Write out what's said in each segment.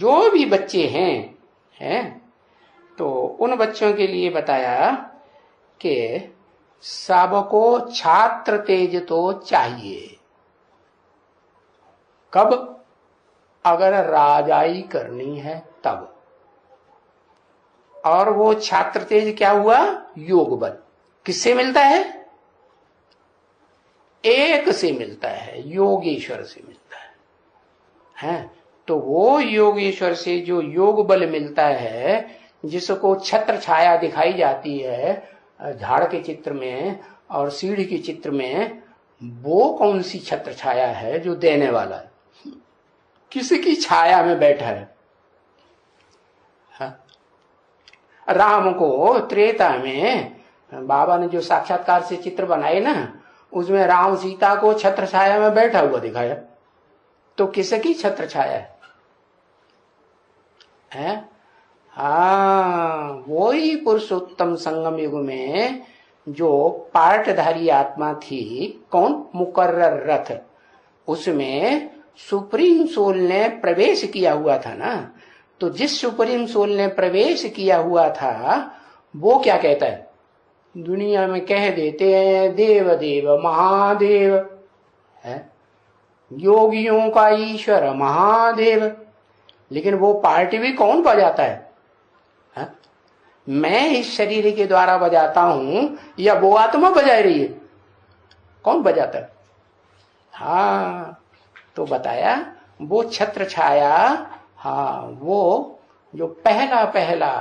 जो भी बच्चे हैं तो उन बच्चों के लिए बताया कि सबको छात्र तेज तो चाहिए। कब? अगर राजाई करनी है तब। और वो छात्र तेज क्या हुआ? योग बल। किससे मिलता है? एक से मिलता है, योगेश्वर से मिलता है। तो वो योगेश्वर से जो योग बल मिलता है, जिसको छत्र छाया दिखाई जाती है झाड़ के चित्र में और सीढ़ी के चित्र में, वो कौन सी छत्र छाया है जो देने वाला है? किसकी छाया में बैठा है? राम को त्रेता में बाबा ने जो साक्षात्कार से चित्र बनाए ना, उसमें राम सीता को छत्र छाया में बैठा हुआ दिखाया। तो किसकी छत्र छाया है? वो ही पुरुषोत्तम संगम युग में जो पार्टधारी आत्मा थी, कौन? मुकर्रर रथ। उसमें सुप्रीम सोल ने प्रवेश किया हुआ था ना। तो जिस सुप्रीम सोल ने प्रवेश किया हुआ था, वो क्या कहता है? दुनिया में कह देते हैं देव देव महादेव है, योगियों का ईश्वर महादेव। लेकिन वो पार्टी भी कौन बजाता है? मैं इस शरीर के द्वारा बजाता हूं या वो आत्मा बजा रही है? कौन बजाता है? तो बताया वो छत्र छाया, वो जो पहला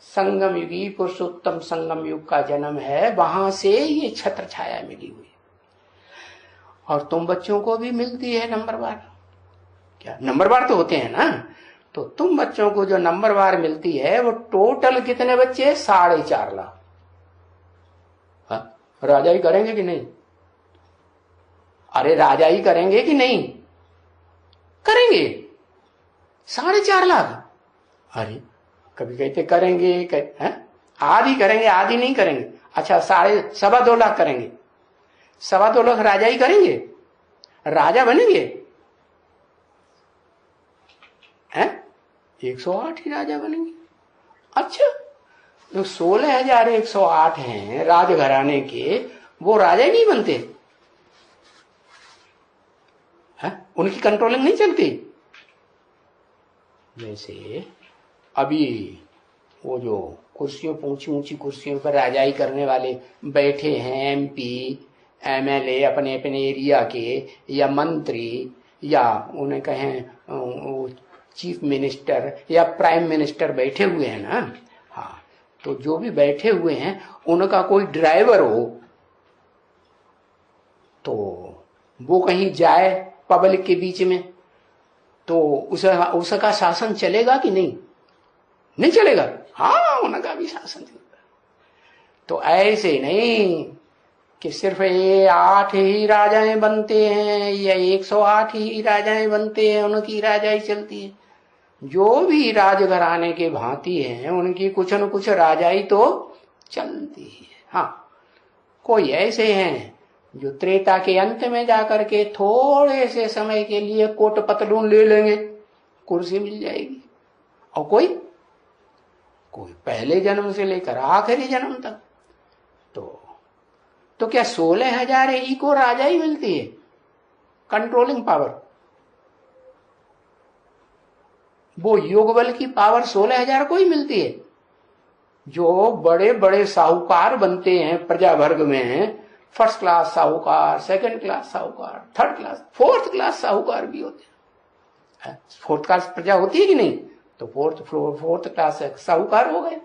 संगम युगी पुरुषोत्तम संगम युग का जन्म है, वहां से ये छत्र छाया मिली हुई। और तुम बच्चों को भी मिलती है नंबरवार। क्या नंबरवार तो होते हैं ना? तो तुम बच्चों को जो नंबरवार मिलती है, वो टोटल कितने बच्चे? 4.5 लाख। राजाई करेंगे कि नहीं? अरे राजाई करेंगे कि नहीं? करेंगे। 4.5 लाख। अरे कभी कहते करेंगे, आधी करेंगे, आधी नहीं करेंगे। अच्छा 2.25 लाख करेंगे। 2.25 लाख राजाई करेंगे? राजा बनेंगे? 108 ही राजा बनेंगे। अच्छा, जो 16,108 हैं राजघराने के, वो राजा ही नहीं बनते? उनकी कंट्रोलिंग नहीं चलती? जैसे अभी वो जो कुर्सियों, ऊंची ऊंची कुर्सियों पर राजाई करने वाले बैठे हैं, एमपी एमएलए अपने अपने एरिया के, या मंत्री, या उन्हें कहें चीफ मिनिस्टर या प्राइम मिनिस्टर बैठे हुए हैं ना। तो जो भी बैठे हुए हैं, उनका कोई ड्राइवर हो तो वो कहीं जाए पब्लिक के बीच में, तो उसका शासन चलेगा कि नहीं? नहीं चलेगा। उनका भी शासन चलेगा। तो ऐसे नहीं कि सिर्फ ये 8 ही राजाएं बनते हैं या 108 ही राजाएं बनते हैं, उनकी राजाई चलती है। जो भी राजघराने के भांति हैं, उनकी कुछ न कुछ राजाई तो चलती है। कोई ऐसे हैं जो त्रेता के अंत में जाकर के थोड़े से समय के लिए कोट पतलून ले लेंगे, कुर्सी मिल जाएगी। और कोई पहले जन्म से लेकर आखिरी जन्म तक। तो क्या 16,000 ही को राजा ही मिलती है? कंट्रोलिंग पावर, वो योग बल की पावर 16,000 को ही मिलती है। जो बड़े बड़े साहूकार बनते हैं प्रजा वर्ग में, फर्स्ट क्लास साहूकार, सेकंड क्लास साहूकार, थर्ड क्लास, फोर्थ क्लास साहूकार भी होते हैं। फोर्थ क्लास प्रजा होती है कि नहीं? तो फोर्थ क्लास साहूकार हो गए।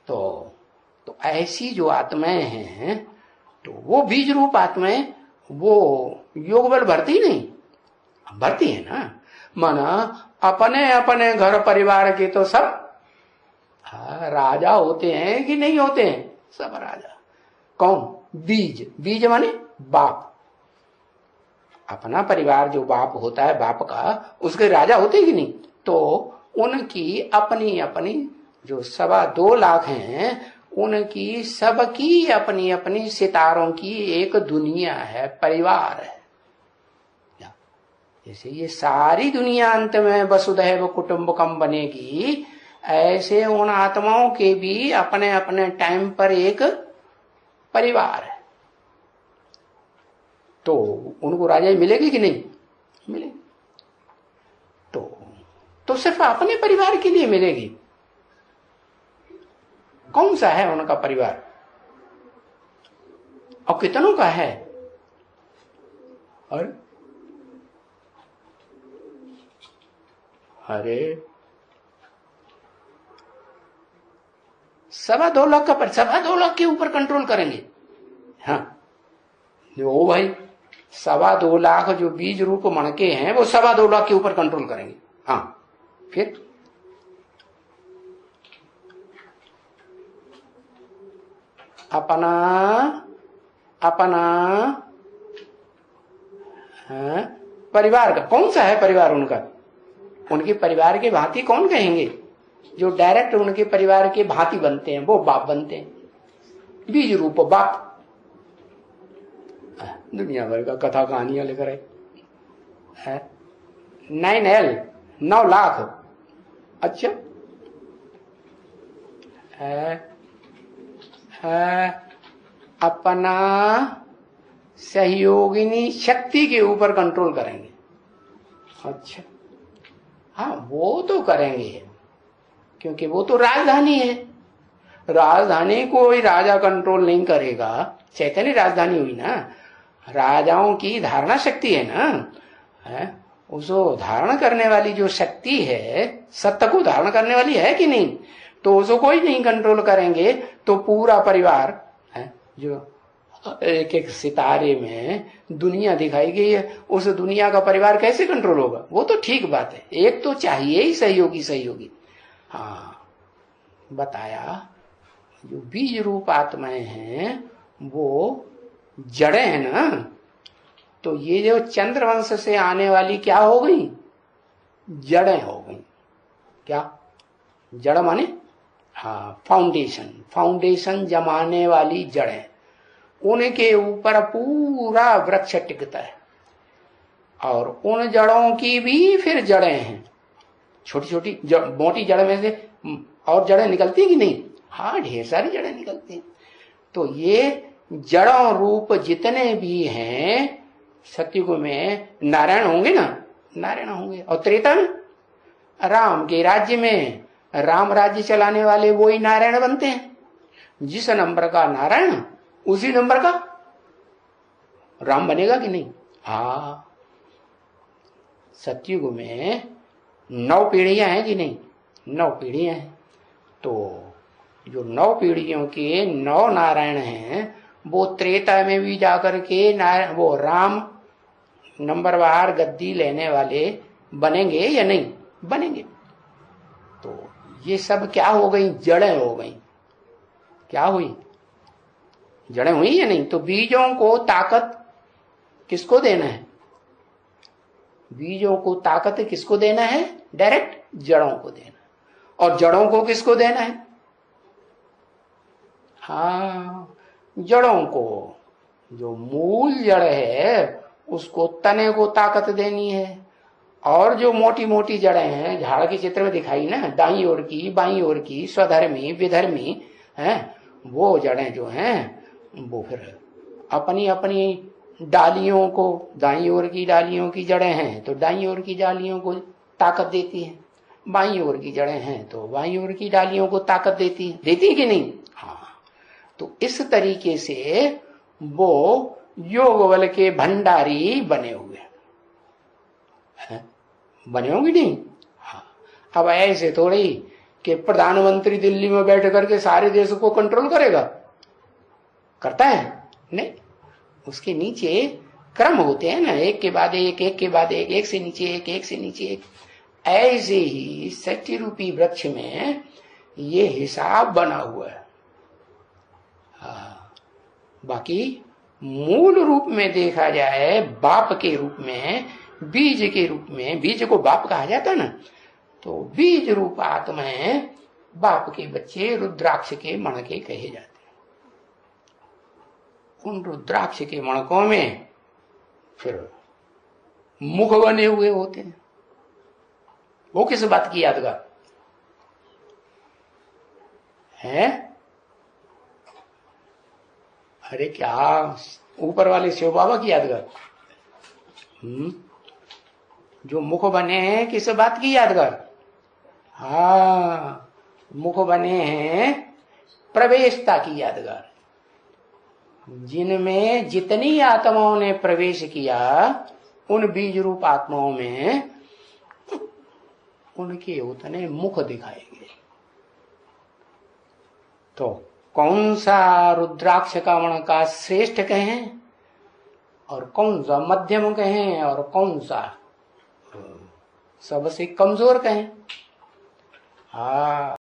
तो ऐसी जो आत्माएं हैं, तो वो बीज रूप आत्माएं, वो योग बल भरती नहीं, भरती है ना। माना अपने अपने घर परिवार के तो सब राजा होते हैं कि नहीं होते हैं? सब राजा। कौन? बीज माने बाप। अपना परिवार जो बाप होता है, बाप का, उसके राजा होते कि नहीं? तो उनकी अपनी अपनी जो 2.25 लाख हैं, उनकी सबकी अपनी अपनी सितारों की एक दुनिया है, परिवार है। जैसे ये सारी दुनिया अंत में वसुधैव कुटुंबकम बनेगी, ऐसे उन आत्माओं के भी अपने अपने टाइम पर एक परिवार है। तो उनको राजाई मिलेगी कि नहीं मिलेगी? तो सिर्फ अपने परिवार के लिए मिलेगी। कौन सा है उनका परिवार और कितनों का है? और अरे 2.25 लाख का 2.25 लाख के ऊपर कंट्रोल करेंगे। हाँ ओ भाई 2.25 लाख जो बीज रूप मणके हैं वो 2.25 लाख के ऊपर कंट्रोल करेंगे। हाँ फिर अपना हाँ, परिवार का कौन सा है परिवार उनका? उनके परिवार के भांति कौन कहेंगे? जो डायरेक्ट उनके परिवार के भांति बनते हैं वो बाप बनते हैं, बीज रूप बाप। दुनिया भर का कथा कहानियां लिख रहे है। 9L 9 लाख। अच्छा अपना सहयोगिनी शक्ति के ऊपर कंट्रोल करेंगे। अच्छा हाँ वो तो करेंगे क्योंकि वो तो राजधानी है। राजधानी को कोई राजा कंट्रोल नहीं करेगा। चैतन्य राजधानी हुई ना, राजाओं की धारणा शक्ति है ना, है उसको धारण करने वाली जो शक्ति है, सत्य को धारण करने वाली है कि नहीं? तो उसको कोई नहीं कंट्रोल करेंगे तो पूरा परिवार है जो एक एक सितारे में दुनिया दिखाई गई है, उस दुनिया का परिवार कैसे कंट्रोल होगा? वो तो ठीक बात है, एक तो चाहिए ही सहयोगी। हाँ बताया जो बीज रूप आत्माएं हैं वो जड़ें हैं ना, तो ये जो चंद्रवंश से आने वाली क्या हो गई? जड़ें हो गई। क्या जड़ माने? हाँ फाउंडेशन जमाने वाली जड़ें, उनके ऊपर पूरा वृक्ष टिकता है। और उन जड़ों की भी फिर जड़ें हैं, छोटी छोटी मोटी जड़ में से और जड़ें निकलती हैं कि नहीं? हाँ ढेर सारी जड़ें निकलती हैं। तो ये जड़ों रूप जितने भी हैं सतयुग में नारायण होंगे ना, नारायण होंगे। और त्रेता में राम के राज्य में राम राज्य चलाने वाले वो ही नारायण बनते हैं। जिस नंबर का नारायण उसी नंबर का राम बनेगा कि नहीं? हाँ सतयुग में 9 पीढ़ियां हैं कि नहीं? 9 पीढ़ियां हैं। तो जो 9 पीढ़ियों के 9 नारायण हैं वो त्रेता में भी जाकर के नारायण वो राम नंबरवार गद्दी लेने वाले बनेंगे या नहीं बनेंगे? तो ये सब क्या हो गई? जड़ें हो गई। क्या हुई? जड़ें हुई या नहीं? तो बीजों को ताकत किसको देना है? बीजों को ताकत किसको देना है? डायरेक्ट जड़ों को देना। और जड़ों को किसको देना है? हाँ जड़ों को, जो मूल जड़ है उसको तने को ताकत देनी है। और जो मोटी मोटी जड़ें हैं झाड़ के चित्र में दिखाई ना, दाई ओर की बाई ओर की स्वधर्मी विधर्मी हैं, वो जड़ें जो हैं वो फिर अपनी अपनी डालियों को, दाई ओर की डालियों की जड़ें हैं तो दाई ओर की डालियों को ताकत देती है, बाई ओर की जड़ें हैं तो बाई ओर की डालियों को ताकत देती है कि नहीं? हाँ तो इस तरीके से वो योग बल के भंडारी बने हुए हैं। बने होंगे नहीं? हाँ अब ऐसे थोड़ी कि प्रधानमंत्री दिल्ली में बैठ करके सारे देश को कंट्रोल करेगा, करता है? नहीं, उसके नीचे क्रम होते हैं ना, एक के बाद एक, एक के बाद एक, एक से नीचे एक, एक से नीचे एक। ऐसे ही सत्य रूपी वृक्ष में ये हिसाब बना हुआ है। हाँ बाकी मूल रूप में देखा जाए बाप के रूप में, बीज के रूप में, बीज को बाप कहा जाता है ना, तो बीज रूप आत्माएं बाप के बच्चे रुद्राक्ष के मणके कहे जाते हैं। उन रुद्राक्ष के मणकों में फिर मुख बने हुए होते हैं, वो किस बात की यादगार है? अरे क्या ऊपर वाले शिव बाबा की यादगार? जो मुख बने हैं किस बात की यादगार? हाँ, मुख बने हैं प्रवेशता की यादगार। जिनमें जितनी आत्माओं ने प्रवेश किया उन बीज रूप आत्माओं में उनके उतने मुख दिखाएंगे। तो कौन सा रुद्राक्ष कावण का श्रेष्ठ कहें और कौन सा मध्यम कहें और कौन सा सबसे कमजोर कहें? हाँ,